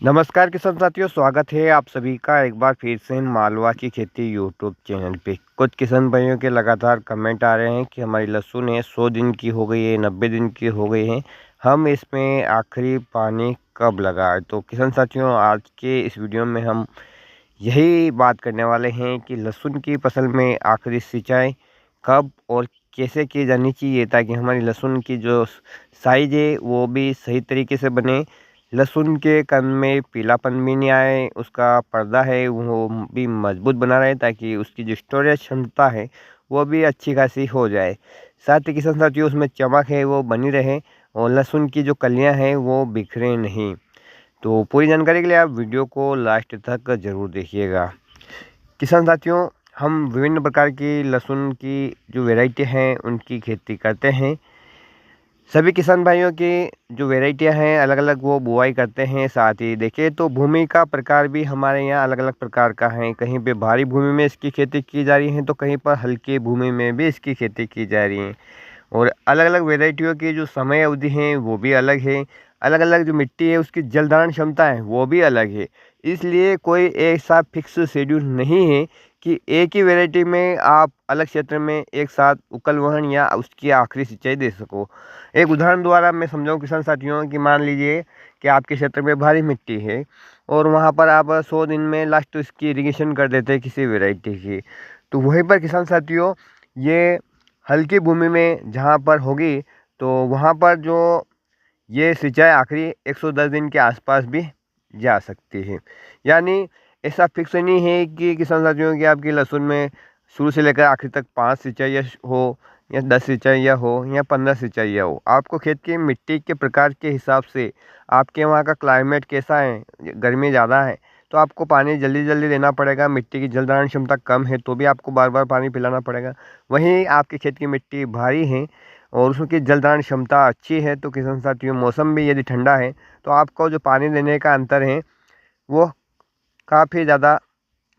नमस्कार किसान साथियों, स्वागत है आप सभी का एक बार फिर से मालवा की खेती यूट्यूब चैनल पे। कुछ किसान भाइयों के लगातार कमेंट आ रहे हैं कि हमारी लहसुन है 100 दिन की हो गई है, 90 दिन की हो गई है, हम इसमें आखिरी पानी कब लगाएं। तो किसान साथियों, आज के इस वीडियो में हम यही बात करने वाले हैं कि लहसुन की फसल में आखिरी सिंचाई कब और कैसे की जानी चाहिए, ताकि हमारी लहसुन की जो साइज़ है वो भी सही तरीके से बने, लहसुन के कंद में पीलापन भी नहीं आए, उसका पर्दा है वो भी मजबूत बना रहे, ताकि उसकी जो स्टोरेज क्षमता है वो भी अच्छी खासी हो जाए। साथ ही किसान साथियों, उसमें चमक है वो बनी रहे और लहसुन की जो कलियां हैं वो बिखरे नहीं। तो पूरी जानकारी के लिए आप वीडियो को लास्ट तक ज़रूर देखिएगा। किसान साथियों, हम विभिन्न प्रकार की लहसुन की जो वैरायटी हैं उनकी खेती करते हैं। सभी किसान भाइयों की जो वैरायटियां हैं अलग अलग वो बुआई करते हैं। साथ ही देखिए तो भूमि का प्रकार भी हमारे यहाँ अलग अलग प्रकार का है। कहीं पे भारी भूमि में इसकी खेती की जा रही है तो कहीं पर हल्की भूमि में भी इसकी खेती की जा रही है। और अलग अलग वैरायटियों की जो समय अवधि है वो भी अलग है। अलग अलग जो मिट्टी है उसकी जल धारण क्षमता है वो भी अलग है। इसलिए कोई एक साथ फिक्स शेड्यूल नहीं है कि एक ही वैरायटी में आप अलग क्षेत्र में एक साथ उकल वहन या उसकी आखिरी सिंचाई दे सको। एक उदाहरण द्वारा मैं समझाऊं किसान साथियों कि मान लीजिए कि आपके क्षेत्र में भारी मिट्टी है और वहाँ पर आप 100 दिन में लास्ट इसकी इरिगेशन कर देते हैं किसी वैरायटी की। तो वहीं पर किसान साथियों, ये हल्की भूमि में जहाँ पर होगी तो वहाँ पर जो ये सिंचाई आखिरी 110 दिन के आसपास भी जा सकती है। यानी ऐसा फिक्स नहीं है कि किसान साथियों की आपकी लहसुन में शुरू से लेकर आखिर तक 5 सिंचाई हो या 10 सिंचाइयाँ हो या 15 सिंचाइयाँ हो। आपको खेत की मिट्टी के प्रकार के हिसाब से, आपके वहाँ का क्लाइमेट कैसा है, गर्मी ज़्यादा है तो आपको पानी जल्दी जल्दी देना पड़ेगा। मिट्टी की जल धारण क्षमता कम है तो भी आपको बार बार पानी पिलाना पड़ेगा। वहीं आपके खेत की मिट्टी भारी है और उसकी जल धारण क्षमता अच्छी है तो किसान साथियों, मौसम भी यदि ठंडा है तो आपको जो पानी देने का अंतर है वो काफ़ी ज़्यादा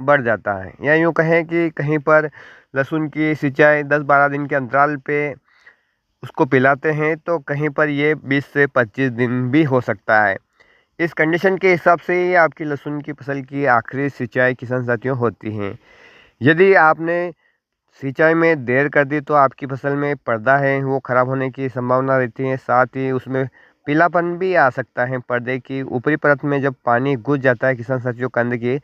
बढ़ जाता है। या यूँ कहें कि कहीं पर लहसुन की सिंचाई 10-12 दिन के अंतराल पे उसको पिलाते हैं तो कहीं पर ये 20 से 25 दिन भी हो सकता है। इस कंडीशन के हिसाब से ही आपकी लहसुन की फसल की आखिरी सिंचाई किसान साथियों होती हैं। यदि आपने सिंचाई में देर कर दी तो आपकी फसल में पर्दा है वो ख़राब होने की संभावना रहती है। साथ ही उसमें पीलापन भी आ सकता है। पर्दे की ऊपरी परत में जब पानी घुस जाता है किसान साथियों कंद की,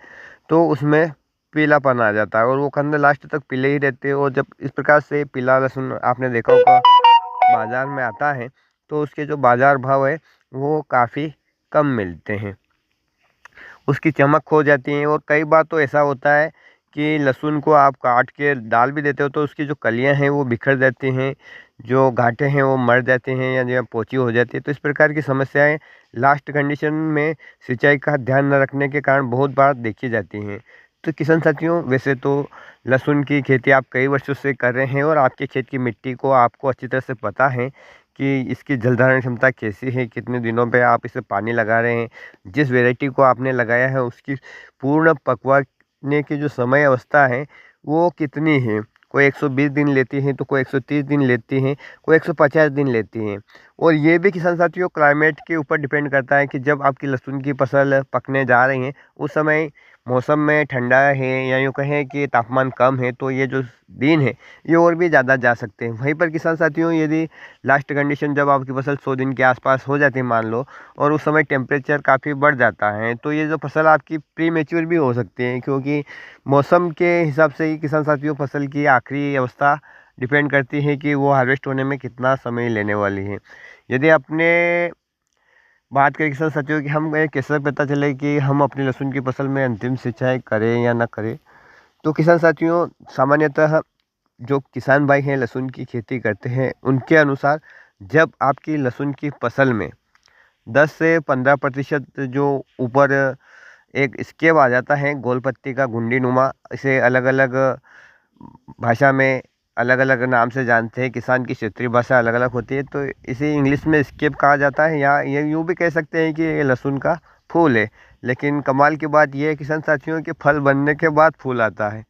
तो उसमें पीलापन आ जाता है और वो कंद लास्ट तक पीले ही रहते हैं। और जब इस प्रकार से पीला लहसुन आपने देखा होगा बाज़ार में आता है तो उसके जो बाज़ार भाव है वो काफ़ी कम मिलते हैं, उसकी चमक खो जाती है। और कई बार तो ऐसा होता है कि लहसुन को आप काट के डाल भी देते हो तो उसकी जो कलियां हैं वो बिखर जाती हैं, जो घाटे हैं वो मर जाते हैं या जो पोची हो जाती है। तो इस प्रकार की समस्याएं लास्ट कंडीशन में सिंचाई का ध्यान न रखने के कारण बहुत बार देखी जाती हैं। तो किसान साथियों, वैसे तो लहसुन की खेती आप कई वर्षों से कर रहे हैं और आपके खेत की मिट्टी को आपको अच्छी तरह से पता है कि इसकी जल धारण क्षमता कैसी है, कितने दिनों पे आप इसे पानी लगा रहे हैं, जिस वैरायटी को आपने लगाया है उसकी पूर्ण पकवाने की जो समय अवस्था है वो कितनी है। कोई 120 दिन लेती है तो कोई 130 दिन लेती हैं, कोई 150 दिन लेती हैं। और ये भी किसान साथियों क्लाइमेट के ऊपर डिपेंड करता है कि जब आपकी लहसुन की फसल पकने जा रही हैं उस समय मौसम में ठंडा है या यूँ कहें कि तापमान कम है तो ये जो दिन है ये और भी ज़्यादा जा सकते हैं। वहीं पर किसान साथियों, यदि लास्ट कंडीशन जब आपकी फसल 100 दिन के आसपास हो जाती है मान लो, और उस समय टेम्परेचर काफ़ी बढ़ जाता है तो ये जो फसल आपकी प्री मेच्योर भी हो सकती है, क्योंकि मौसम के हिसाब से ही किसान साथियों फसल की आखिरी अवस्था डिपेंड करती है कि वो हार्वेस्ट होने में कितना समय लेने वाली है। यदि अपने बात करें किसान साथियों कि हम कैसे पता चले कि हम अपनी लहसुन की फसल में अंतिम सिंचाई करें या ना करें, तो किसान साथियों सामान्यतः जो किसान भाई हैं लहसुन की खेती करते हैं उनके अनुसार जब आपकी लहसुन की फसल में 10 से 15% जो ऊपर एक स्केब आ जाता है गोल पत्ती का घुंडी नुमा, इसे अलग अलग भाषा में अलग अलग नाम से जानते हैं, किसान की क्षेत्रीय भाषा अलग अलग होती है, तो इसे इंग्लिश में स्केब कहा जाता है या ये यूँ भी कह सकते हैं कि ये लहसुन का फूल है। लेकिन कमाल की बात यह है किसान साथियों के फल बनने के बाद फूल आता है।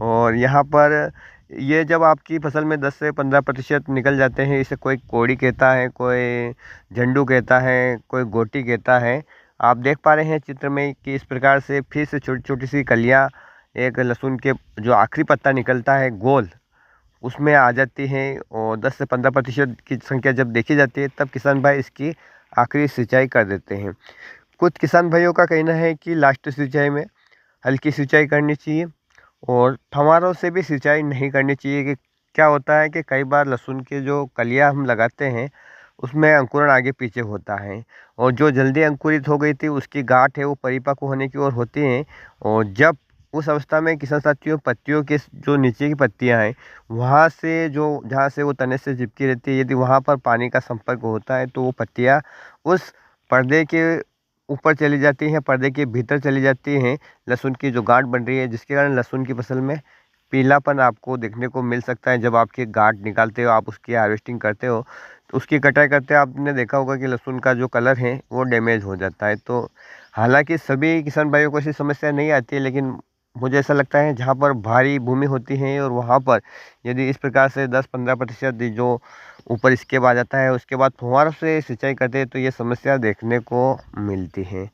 और यहाँ पर ये जब आपकी फसल में 10 से 15% निकल जाते हैं, इसे कोई कोड़ी कहता है, कोई झंडू कहता है, कोई गोटी कहता है। आप देख पा रहे हैं चित्र में कि इस प्रकार से फिर से छोटी छोटी सी कलियां एक लहसुन के जो आखिरी पत्ता निकलता है गोल, उसमें आ जाती हैं। और 10 से 15% की संख्या जब देखी जाती है तब किसान भाई इसकी आखिरी सिंचाई कर देते हैं। कुछ किसान भाइयों का कहना है कि लास्ट सिंचाई में हल्की सिंचाई करनी चाहिए और फव्वारों से भी सिंचाई नहीं करनी चाहिए। कि क्या होता है कि कई बार लहसुन के जो कलियां हम लगाते हैं उसमें अंकुरण आगे पीछे होता है, और जो जल्दी अंकुरित हो गई थी उसकी गांठ है वो परिपक्व होने की ओर होती हैं। और जब उस अवस्था में किसान साथियों पत्तियों के जो नीचे की पत्तियां हैं वहाँ से जो जहाँ से वो तने से चिपकी रहती है, यदि वहाँ पर पानी का संपर्क होता है तो वो पत्तियाँ उस पर्दे के ऊपर चली जाती हैं, पर्दे के भीतर चली जाती हैं, लहसुन की जो गांठ बन रही है, जिसके कारण लहसुन की फसल में पीलापन आपको देखने को मिल सकता है। जब आपकी गांठ निकालते हो, आप उसकी हार्वेस्टिंग करते हो तो उसकी कटाई करते आपने देखा होगा कि लहसुन का जो कलर है वो डैमेज हो जाता है। तो हालांकि सभी किसान भाइयों को ऐसी समस्या नहीं आती है, लेकिन मुझे ऐसा लगता है जहाँ पर भारी भूमि होती है और वहाँ पर यदि इस प्रकार से 10-15% जो ऊपर स्केब आ जाता है उसके बाद फुहारों से सिंचाई करते हैं तो ये समस्या देखने को मिलती है।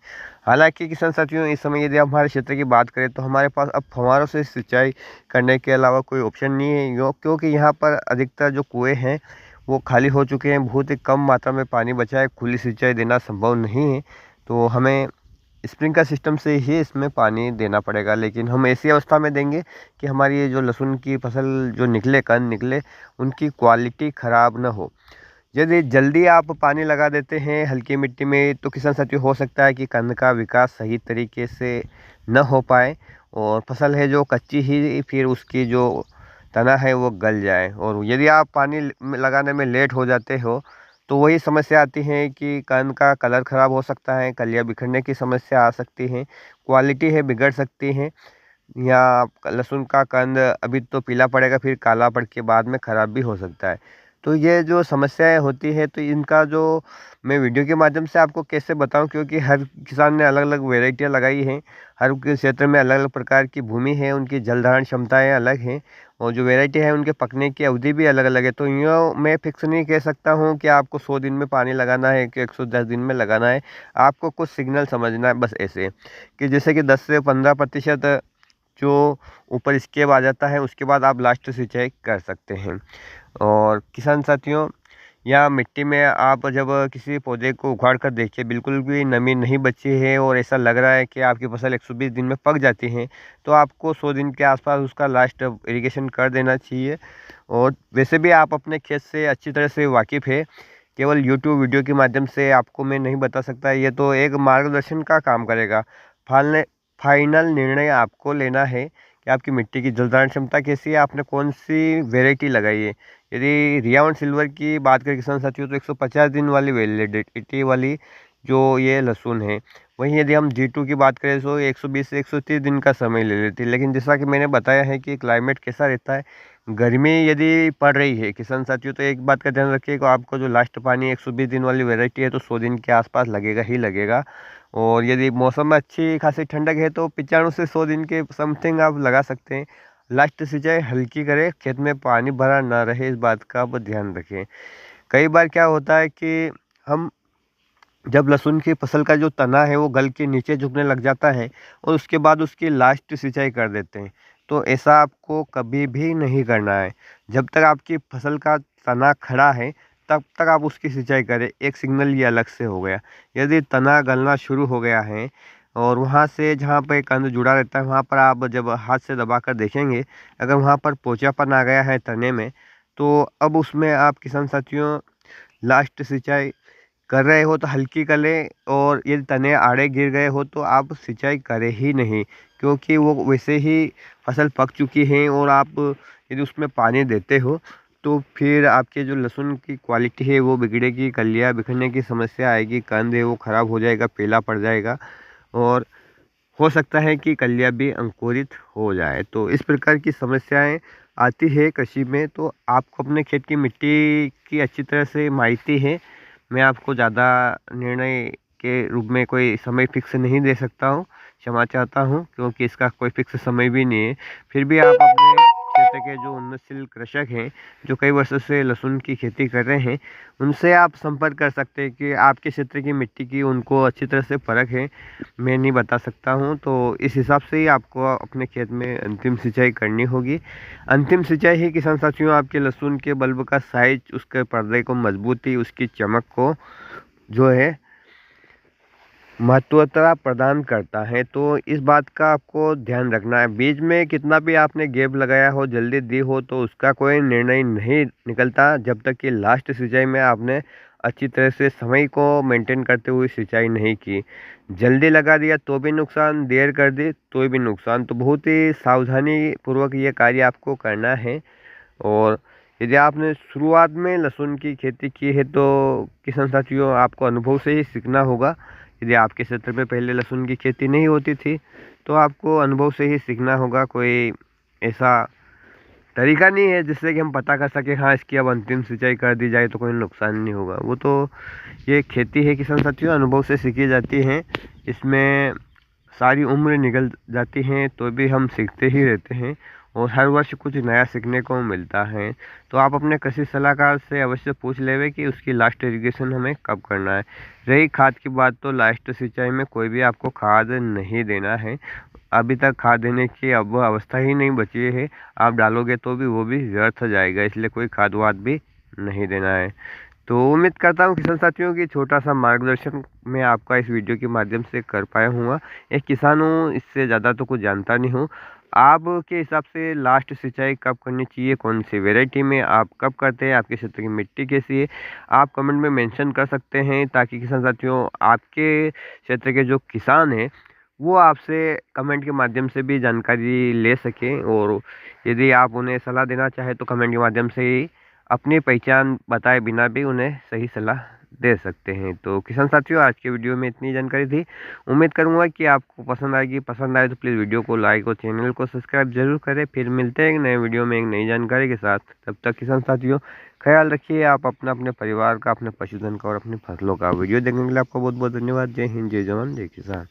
हालांकि किसान साथियों इस समय यदि आप हमारे क्षेत्र की बात करें तो हमारे पास अब फुहारों से सिंचाई करने के अलावा कोई ऑप्शन नहीं है, क्योंकि यहाँ पर अधिकतर जो कुएँ हैं वो खाली हो चुके हैं। बहुत ही कम मात्रा में पानी बचा है, खुली सिंचाई देना संभव नहीं है, तो हमें स्प्रिंकलर सिस्टम से ही इसमें पानी देना पड़ेगा। लेकिन हम ऐसी अवस्था में देंगे कि हमारी ये जो लहसुन की फसल जो निकले कंद निकले उनकी क्वालिटी ख़राब ना हो। यदि जल्दी आप पानी लगा देते हैं हल्की मिट्टी में तो किसान साथियों हो सकता है कि कंद का विकास सही तरीके से न हो पाए और फसल है जो कच्ची ही फिर उसकी जो तना है वो गल जाए। और यदि आप पानी लगाने में लेट हो जाते हो तो वही समस्या आती है कि कंद का कलर ख़राब हो सकता है, कलियाँ बिखरने की समस्या आ सकती है, क्वालिटी है बिगड़ सकती है, या लहसुन का कंद अभी तो पीला पड़ेगा फिर काला पड़ के बाद में ख़राब भी हो सकता है। तो ये जो समस्याएं होती है तो इनका जो मैं वीडियो के माध्यम से आपको कैसे बताऊं, क्योंकि हर किसान ने अलग अलग वेराइटियाँ लगाई हैं, हर के क्षेत्र में अलग अलग प्रकार की भूमि है, उनकी जल धारण क्षमताएँ अलग हैं और जो वेराइटी है उनके पकने की अवधि भी अलग अलग है। तो यूँ मैं फिक्स नहीं कह सकता हूँ कि आपको 100 दिन में पानी लगाना है कि 110 दिन में लगाना है। आपको कुछ सिग्नल समझना है बस ऐसे कि जैसे कि 10 से 15% जो ऊपर स्केब आ जाता है उसके बाद आप लास्ट सिंचाई कर सकते हैं। और किसान साथियों या मिट्टी में आप जब किसी पौधे को उखाड़ कर देखिए बिल्कुल भी नमी नहीं बची है और ऐसा लग रहा है कि आपकी फसल 120 दिन में पक जाती है तो आपको 100 दिन के आसपास उसका लास्ट इरिगेशन कर देना चाहिए। और वैसे भी आप अपने खेत से अच्छी तरह से वाकिफ़ है, केवल यूट्यूब वीडियो के माध्यम से आपको मैं नहीं बता सकता, ये तो एक मार्गदर्शन का काम करेगा। फालने फाइनल निर्णय आपको लेना है कि आपकी मिट्टी की जल धारण क्षमता कैसी है, आपने कौन सी वेराइटी लगाई है। यदि रिया सिल्वर की बात करें किसान साथियों तो 150 दिन वाली वैलिडिटी वाली जो ये लहसुन है, वहीं यदि हम G2 की बात करें तो 120 से 130 दिन का समय ले लेती है। लेकिन जैसा कि मैंने बताया है कि क्लाइमेट कैसा रहता है, गर्मी यदि पड़ रही है किसान साथियों तो एक बात का ध्यान रखिए कि आपको जो लास्ट पानी 120 दिन वाली वैरायटी है तो 100 दिन के आसपास लगेगा ही लगेगा। और यदि मौसम में अच्छी खासी ठंडक है तो 95 से 100 दिन के समथिंग आप लगा सकते हैं। लास्ट सिंचाई हल्की करें, खेत में पानी भरा ना रहे, इस बात का आप ध्यान रखें। कई बार क्या होता है कि हम जब लहसुन की फसल का जो तना है वो गल के नीचे झुकने लग जाता है और उसके बाद उसकी लास्ट सिंचाई कर देते हैं, तो ऐसा आपको कभी भी नहीं करना है। जब तक आपकी फसल का तना खड़ा है तब तक आप उसकी सिंचाई करें। एक सिग्नल ये अलग से हो गया, यदि तना गलना शुरू हो गया है और वहाँ से जहाँ पर कंद जुड़ा रहता है वहाँ पर आप जब हाथ से दबा कर देखेंगे, अगर वहाँ पर पोचापन आ गया है तने में तो अब उसमें आप किसान साथियों लास्ट सिंचाई कर रहे हो तो हल्की कर लें। और यदि तने आड़े गिर गए हो तो आप सिंचाई करें ही नहीं, क्योंकि वो वैसे ही फसल पक चुकी है और आप यदि उसमें पानी देते हो तो फिर आपके जो लहसुन की क्वालिटी है वो बिगड़ेगी, कलियाँ बिखरने की समस्या आएगी, कंद है वो ख़राब हो जाएगा, पीला पड़ जाएगा और हो सकता है कि कलियाँ भी अंकुरित हो जाए। तो इस प्रकार की समस्याएं आती है कृषि में, तो आपको अपने खेत की मिट्टी की अच्छी तरह से माहिती है। मैं आपको ज़्यादा निर्णय के रूप में कोई समय फिक्स नहीं दे सकता हूँ, क्षमा चाहता हूँ, क्योंकि इसका कोई फिक्स समय भी नहीं है। फिर भी आप अपने क्षेत्र क्षेत्र के जो उन्नतशील कृषक हैं, जो कई वर्षों से लहसुन की खेती कर रहे हैं, उनसे आप संपर्क कर सकते हैं कि आपके क्षेत्र की मिट्टी की उनको अच्छी तरह से परख है। मैं नहीं बता सकता हूँ, तो इस हिसाब से ही आपको अपने खेत में अंतिम सिंचाई करनी होगी। अंतिम सिंचाई ही किसान साथियों आपके लहसुन के बल्ब का साइज, उसके पर्दे को मजबूती, उसकी चमक को जो है महत्वता प्रदान करता है। तो इस बात का आपको ध्यान रखना है। बीज में कितना भी आपने गैप लगाया हो, जल्दी दी हो, तो उसका कोई निर्णय नहीं निकलता जब तक कि लास्ट सिंचाई में आपने अच्छी तरह से समय को मेंटेन करते हुए सिंचाई नहीं की। जल्दी लगा दिया तो भी नुकसान, देर कर दी तो भी नुकसान। तो बहुत ही सावधानी पूर्वक ये कार्य आपको करना है। और यदि आपने शुरुआत में लहसुन की खेती की है तो किसान साथियों आपको अनुभव से ही सीखना होगा। यदि आपके क्षेत्र में पहले लहसुन की खेती नहीं होती थी तो आपको अनुभव से ही सीखना होगा। कोई ऐसा तरीका नहीं है जिससे कि हम पता कर सकें हाँ इसकी अब अंतिम सिंचाई कर दी जाए तो कोई नुकसान नहीं होगा। वो तो ये खेती है किसान साथियों, अनुभव से सीखी जाती है। इसमें सारी उम्र निकल जाती हैं तो भी हम सीखते ही रहते हैं और हर वर्ष कुछ नया सीखने को मिलता है। तो आप अपने कृषि सलाहकार से अवश्य पूछ लेवे कि उसकी लास्ट इरिगेशन हमें कब करना है। रही खाद की बात, तो लास्ट सिंचाई में कोई भी आपको खाद नहीं देना है। अभी तक खाद देने की अब अवस्था ही नहीं बची है। आप डालोगे तो भी वो भी व्यर्थ हो जाएगा, इसलिए कोई खाद वाद भी नहीं देना है। तो उम्मीद करता हूँ किसान साथियों की छोटा सा मार्गदर्शन मैं आपका इस वीडियो के माध्यम से कर पाया हूँ। एक किसान हूँ, इससे ज़्यादा तो कुछ जानता नहीं हूँ। आपके हिसाब से लास्ट सिंचाई कब करनी चाहिए, कौन सी वैरायटी में आप कब करते हैं, आपके क्षेत्र की मिट्टी कैसी है, आप कमेंट में मेंशन कर सकते हैं ताकि किसान साथियों आपके क्षेत्र के जो किसान हैं वो आपसे कमेंट के माध्यम से भी जानकारी ले सकें। और यदि आप उन्हें सलाह देना चाहें तो कमेंट के माध्यम से ही अपनी पहचान बताए बिना भी उन्हें सही सलाह दे सकते हैं। तो किसान साथियों आज के वीडियो में इतनी जानकारी थी। उम्मीद करूंगा कि आपको पसंद आएगी। पसंद आए तो प्लीज़ वीडियो को लाइक और चैनल को सब्सक्राइब जरूर करें। फिर मिलते हैं एक नए वीडियो में एक नई जानकारी के साथ। तब तक किसान साथियों ख्याल रखिए आप अपना, अपने परिवार का, अपने पशुधन का और अपनी फसलों का। वीडियो देखने के लिए आपका बहुत बहुत धन्यवाद। जय हिंद, जय जवान, जय किसान।